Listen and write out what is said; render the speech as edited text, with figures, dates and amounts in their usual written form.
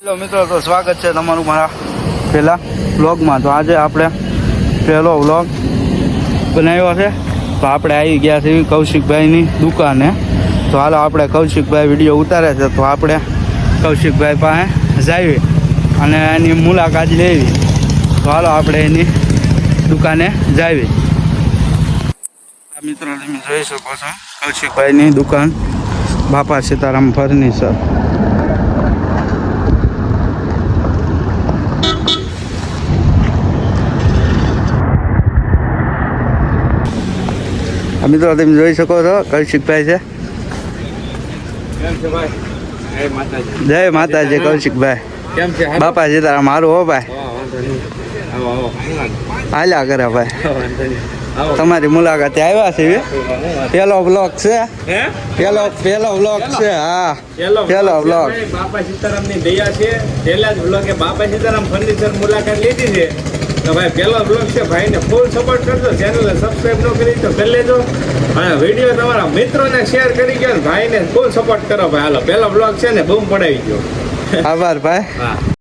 Hello મિત્રો, તો સ્વાગત છે તમારું મારા પહેલા વ્લોગમાં। તો આજે આપણે પહેલો વ્લોગ બનાવ્યો છે। તો આપણે આવી ગયા છીએ કૌશિકભાઈની દુકાને। તો હાલો આપણે કૌશિકભાઈ વિડીયો ઉતારે છે, તો આપણે કૌશિકભાઈ પાસે જઈએ અને એની મુલાકાત લેવી। તો હાલો આપણે એની દુકાને જઈએ। મિત્રો તમે જોઈ શકો છો કૌશિકભાઈની દુકાન, બાપા સીતારામ ફર્નિચર। મિત્રો તમે જોઈ શકો છો કૌશિકભાઈ છે। જય માતાજી કૌશિકભાઈ, કેમ છે? બાપા સીતારામ હારું હો ભાઈ, હાલ્યા કરે ભાઈ। તમારી મુલાકાતે આવ્યા છે, પેલો બ્લોગ છે, પેલો બ્લોગ છે। હા, પેલો બ્લોગ। બાપા સીતારામ ની દયા છે, પહેલા જ બ્લોગે બાપા સીતારામ ફર્નિચર મુલાકાત લીધી છે। તો ભાઈ પહેલો બ્લોગ છે, ભાઈને ફૂલ સપોર્ટ કરજો, ચેનલને સબસ્ક્રાઇબ ન કરી તો કરી લેજો અને વિડીયો તમારા મિત્રોને શેર કરી ગયો, ભાઈને ફૂલ સપોર્ટ કરો ભાઈ। હાલો પહેલો બ્લોગ છે ને બૂમ પડાવી ગયો। આભાર ભાઈ। હા।